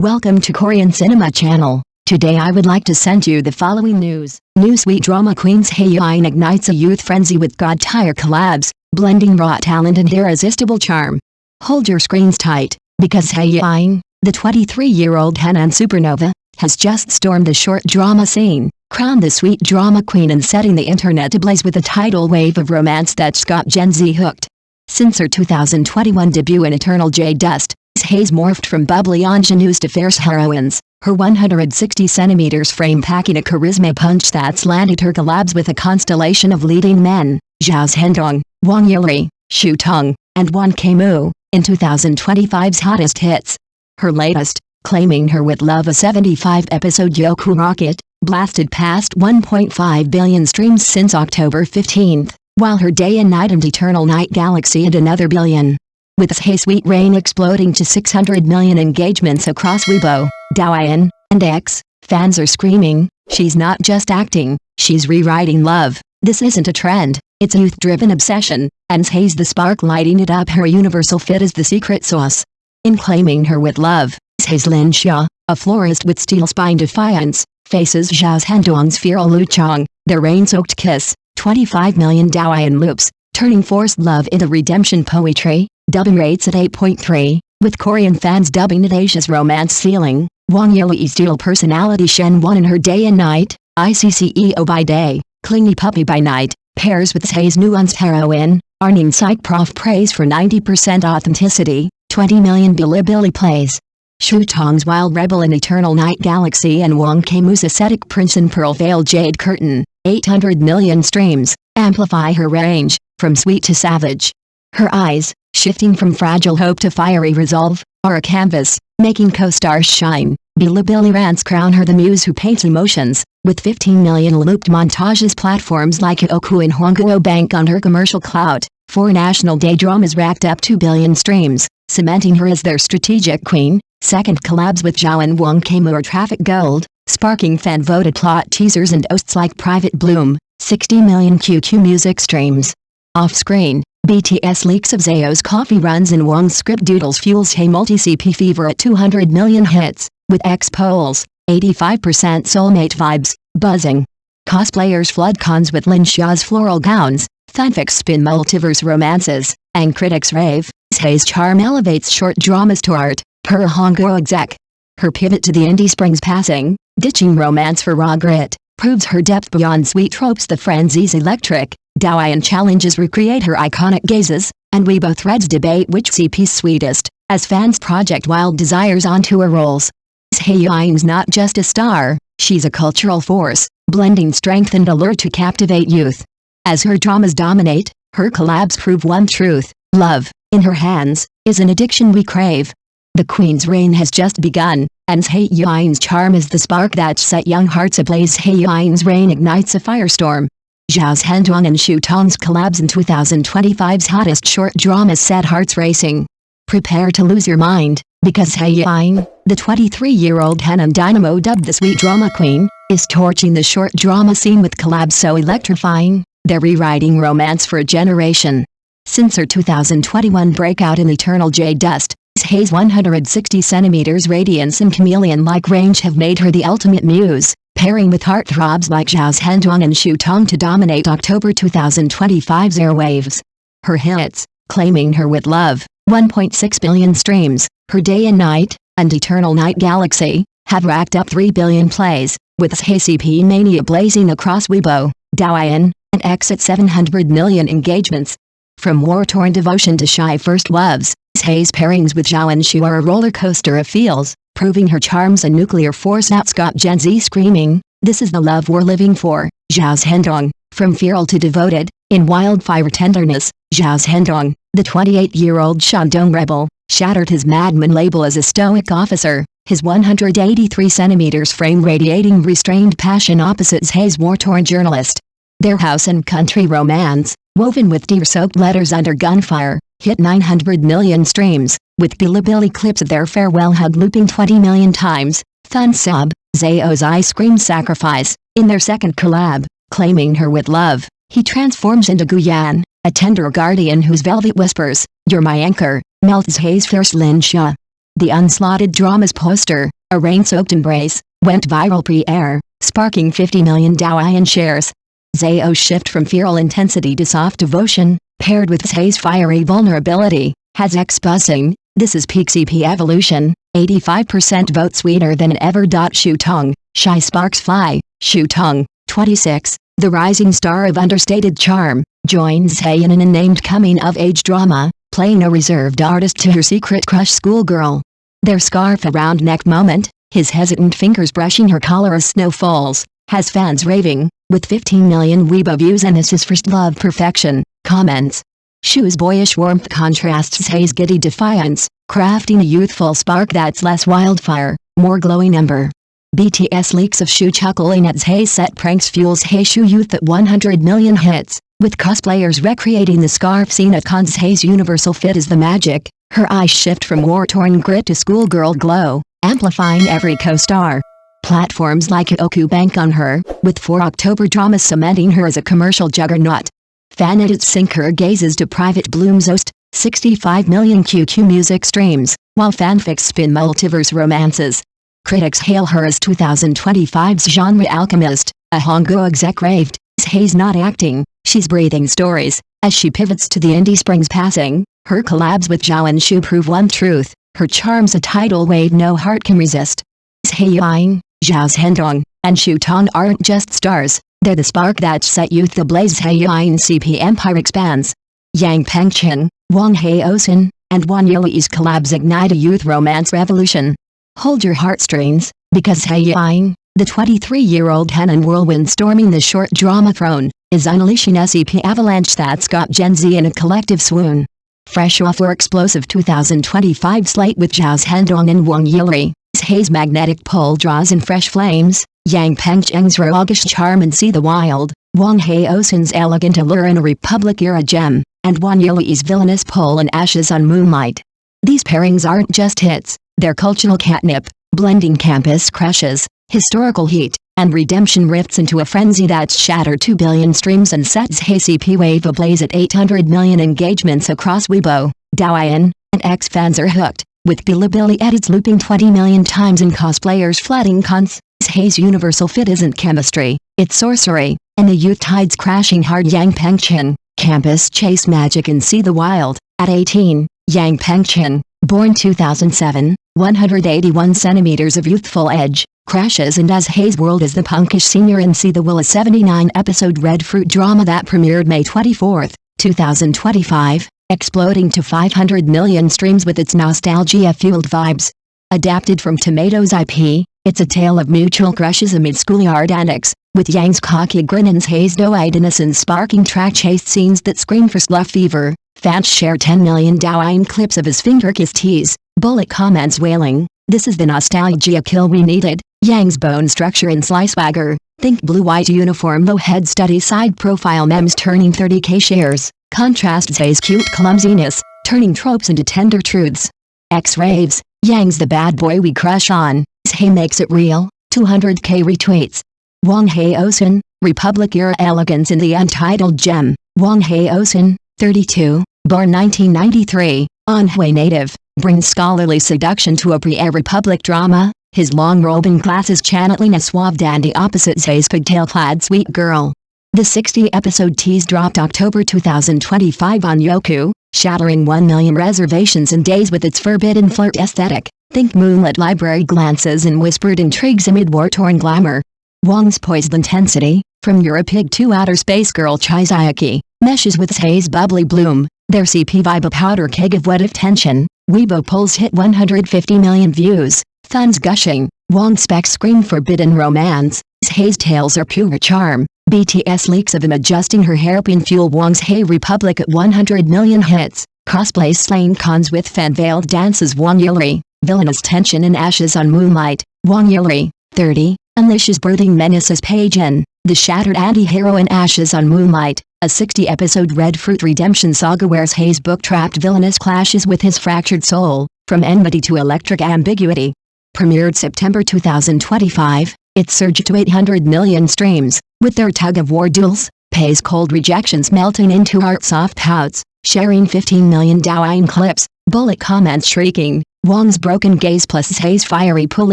Welcome to Korean Cinema Channel. Today I would like to send you the following news. New sweet drama queens Zhai Yiying ignites a youth frenzy with god-tier collabs, blending raw talent and irresistible charm. Hold your screens tight, because Zhai Yiying, the 23-year-old Hae-in supernova, has just stormed the short drama scene, crowned the sweet drama queen and setting the internet ablaze with a tidal wave of romance that's got Gen Z hooked. Since her 2021 debut in Eternal J Dust, Zhai's morphed from bubbly ingenues to fierce heroines, her 160 cm frame packing a charisma punch that's landed her collabs with a constellation of leading men, Zhao Zhendong, Wang Yili, Shu Tong, and Won Ke-moo, in 2025's hottest hits. Her latest, Claiming Her with Love, a 75-episode Yoku rocket, blasted past 1.5 billion streams since October 15, while her Day and Night and Eternal Night Galaxy had another billion. With Zhai's sweet reign exploding to 600 million engagements across Weibo, Douyin, and X, fans are screaming, she's not just acting, she's rewriting love. This isn't a trend, it's a youth-driven obsession, and Zhai's the spark lighting it up. Her universal fit is the secret sauce. In Claiming Her with Love, Zhai's Lin Xia, a florist with steel-spine defiance, faces Zhao Zhendong's feral Lu Chong, their rain-soaked kiss, 25 million Douyin loops, turning forced love into redemption poetry. Dubbing rates at 8.3, with Korean fans dubbing it Asia's romance ceiling. Wang Yili's dual personality Shen Won in her Day and Night, ICCEO by day, clingy puppy by night, pairs with Zhai's nuanced heroine, earning psych prof praise for 90% authenticity, 20 million Bilibili plays. Shu Tong's wild rebel in Eternal Night Galaxy and Won Ke-moo's ascetic prince in Pearl Veil Jade Curtain, 800 million streams, amplify her range, from sweet to savage. Her eyes, shifting from fragile hope to fiery resolve, are a canvas, making co-stars shine. Bilibili rants crown her the muse who paints emotions, with 15 million looped montages. Platforms like Youku and Hongguo bank on her commercial clout. 4 national day dramas racked up 2 billion streams, cementing her as their strategic queen. Second collabs with Zhao and Won Ke-moo are traffic gold, sparking fan-voted plot teasers and oasts like Private Bloom, 60 million QQ music streams. Off-screen, BTS leaks of Zayo's coffee runs and Wong's script doodles fuels Hae multi-CP fever at 200 million hits, with X polls, 85% soulmate vibes, buzzing. Cosplayers flood cons with Lin Xia's floral gowns, fanfics spin multiverse romances, and critics rave. Zhai's charm elevates short dramas to art, per Hongguo exec. Her pivot to the indie springs passing, ditching romance for raw grit, proves her depth beyond sweet tropes. The frenzy's electric. Douyin challenges recreate her iconic gazes, and Weibo threads debate which CP's sweetest, as fans project wild desires onto her roles. Zhai Yiying's not just a star, she's a cultural force, blending strength and allure to captivate youth. As her dramas dominate, her collabs prove one truth: love, in her hands, is an addiction we crave. The queen's reign has just begun, and Zhai Yiying's charm is the spark that set young hearts ablaze. Zhai Yiying's reign ignites a firestorm. Zhao Zhendong and Shu Tong's collabs in 2025's hottest short drama set hearts racing. Prepare to lose your mind, because Zhai Yiying, the 23-year-old Hae-in dynamo dubbed the sweet drama queen, is torching the short drama scene with collabs so electrifying, they're rewriting romance for a generation. Since her 2021 breakout in Eternal J Dust, Zhai's 160 cm radiance and chameleon-like range have made her the ultimate muse, pairing with heartthrobs like Zhao Zhendong and Shu Tong to dominate October 2025's airwaves. Her hits, Claiming Her with Love, 1.6 billion streams, her Day and Night, and Eternal Night Galaxy, have racked up 3 billion plays, with Zhai CP mania blazing across Weibo, Douyin, and X at 700 million engagements. From war-torn devotion to shy first loves, Zhai's pairings with Zhao and Shu are a roller coaster of feels, proving her charm's a nuclear force that's got Gen Z screaming, this is the love we're living for. Zhao Zhendong, from feral to devoted, in wildfire tenderness, Zhao Zhendong, the 28-year-old Shandong rebel, shattered his madman label as a stoic officer, his 183 cm frame radiating restrained passion opposite Zhai's war-torn journalist. Their house and country romance, woven with tear-soaked letters under gunfire, hit 900 million streams, with Bilibili clips of their farewell hug looping 20 million times. Thun Sub, Zayo's ice cream sacrifice, in their second collab, Claiming Her with Love, he transforms into Guyan, a tender guardian whose velvet whispers, "You're my anchor," melts Zhai's fierce Lin Xia. The unslotted drama's poster, a rain-soaked embrace, went viral pre-air, sparking 50 million Douyin shares. Zhao's shift from feral intensity to soft devotion, paired with Zhai's fiery vulnerability, has X buzzing. This is peak CP evolution. 85% vote sweeter than ever. Shu Tong, shy sparks fly. Shu Tong, 26, the rising star of understated charm, joins Hae-in in a named coming-of-age drama, playing a reserved artist to her secret crush schoolgirl. Their scarf-around-neck moment, his hesitant fingers brushing her collar as snow falls, has fans raving, with 15 million Weibo views, and this is first love perfection. Comments. Shu's boyish warmth contrasts Zhai's giddy defiance, crafting a youthful spark that's less wildfire, more glowing ember. BTS leaks of Shu chuckling at Zhai's set pranks fuels Hae-Shu youth at 100 million hits, with cosplayers recreating the scarf scene at cons. Zhai's universal fit is the magic, her eyes shift from war-torn grit to schoolgirl glow, amplifying every co-star. Platforms like Youku bank on her, with 4 October dramas cementing her as a commercial juggernaut. Fan edits sync her gazes to Private Bloom's Ost, 65 million QQ music streams, while fanfics spin multiverse romances. Critics hail her as 2025's genre alchemist, a Hongo exec raved. Zhai's not acting, she's breathing stories. As she pivots to the indie Springs passing, her collabs with Zhao and Shu prove one truth, her charm's a tidal wave no heart can resist. Zhai Yiying, Zhao's Hendong, and Shu Tong aren't just stars, they're the spark that set youth ablaze. Zhai Yiying's CP empire expands. Yang Pengchen, Wang Hae-in, and Wang Yilei's collabs ignite a youth romance revolution. Hold your heartstrings, because Zhai Yiying, the 23-year-old Hae-in whirlwind storming the short drama throne, is unleashing a CP avalanche that's got Gen Z in a collective swoon. Fresh off her explosive 2025 slate with Zhao's Hendong and Wang Yilei, Zhai's magnetic pull draws in fresh flames, Yang Pengchen's roguish charm and See the Wild, Wang Hae-in's elegant allure in a Republic-era gem, and Wang Yilei's villainous pull in Ashes on Moonlight. These pairings aren't just hits, they're cultural catnip, blending campus crushes, historical heat, and redemption rifts into a frenzy that's shattered 2 billion streams and sets Zhai's CP wave ablaze at 800 million engagements across Weibo, Douyin, and X. Fans are hooked, with Bilibili edits looping 20 million times and cosplayers flooding cons. Zhai's universal fit isn't chemistry, it's sorcery, and the youth tides crashing hard. Yang Pengchen, campus chase magic and See the Wild. At 18, Yang Pengchen, born 2007, 181 centimeters of youthful edge, crashes into Zhai's world as the punkish senior in See the Will, a 79-episode Red Fruit drama that premiered May 24, 2025, exploding to 500 million streams with its nostalgia-fueled vibes. Adapted from Tomatoes IP, it's a tale of mutual crushes amid schoolyard antics, with Yang's cocky grin and Zhai's doe-eyed innocence sparking track chase scenes that scream for sluff fever. Fans share 10 million Douyin clips of his finger-kiss tease, bullet comments wailing, "This is the nostalgia kill we needed." Yang's bone structure and sly swagger, think blue-white uniform low head study side profile memes turning 30k shares, contrast Zhai's cute clumsiness, turning tropes into tender truths. X raves, Yang's the bad boy we crush on, Zhai makes it real, 200k retweets. Wang Hae-in, Republic-era elegance in the untitled gem. Wang Hae-in, 32, born 1993, Anhui native, brings scholarly seduction to a pre-air Republic drama, his long robe and glasses channeling a suave dandy opposite Zhai's pigtail-clad sweet girl. The 60-episode tease dropped October 2025 on Youku, shattering 1 million reservations in days with its forbidden flirt aesthetic. Think moonlit library glances and whispered intrigues amid war-torn glamour. Wang's poised intensity, from Europig to outer space girl Chizayaki, meshes with Zhai's bubbly bloom, their CP vibe a powder keg of what if tension. Weibo polls hit 150 million views, fans gushing, Wang specs scream forbidden romance, Zhai's tales are pure charm. BTS leaks of him adjusting her hairpin fuel Wang's Hey Republic at 100 million hits, cosplays slaying cons with fan-veiled dances. Wang Yilei, villainous tension in Ashes on Moonlight. Wang Yilei, 30, unleashes birthing menace as Hae-in, the shattered anti-hero in Ashes on Moonlight, a 60-episode Red Fruit redemption saga where Zhai's book-trapped villainous clashes with his fractured soul, from enmity to electric ambiguity. Premiered September 2025, it surged to 800 million streams, with their tug-of-war duels, Pei's cold rejections melting into heart-soft pouts, sharing 15 million Douyin clips. Bullet comments shrieking, Wang's broken gaze plus Zhai's fiery pull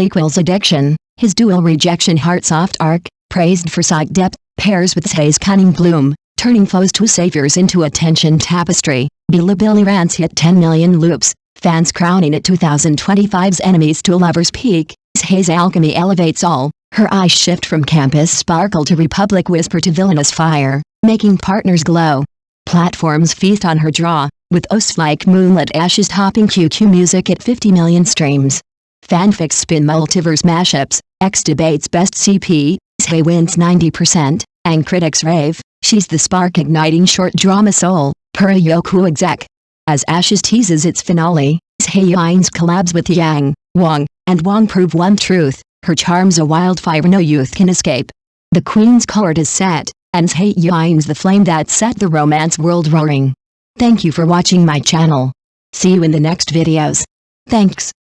equals addiction, his dual rejection heart soft arc, praised for psych depth, pairs with Zhai's cunning bloom, turning foes to saviors into a tension tapestry. Bilibili rants hit 10 million loops, fans crowning it 2025's enemies to a lover's peak. Zhai's alchemy elevates all, her eyes shift from campus sparkle to republic whisper to villainous fire, making partners glow. Platforms feast on her draw, with osts like Moonlit Ashes topping QQ music at 50 million streams. Fanfics spin multiverse mashups, X debates best CP, Zhai wins 90%, and critics rave, she's the spark igniting short drama soul, per Yoku exec. As Ashes teases its finale, Zhai Yiying's collabs with Yang, Wang, and Wang prove one truth, her charm's a wildfire no youth can escape. The Queen's court is set, and Zhai Yiying's the flame that set the romance world roaring. Thank you for watching my channel. See you in the next videos. Thanks.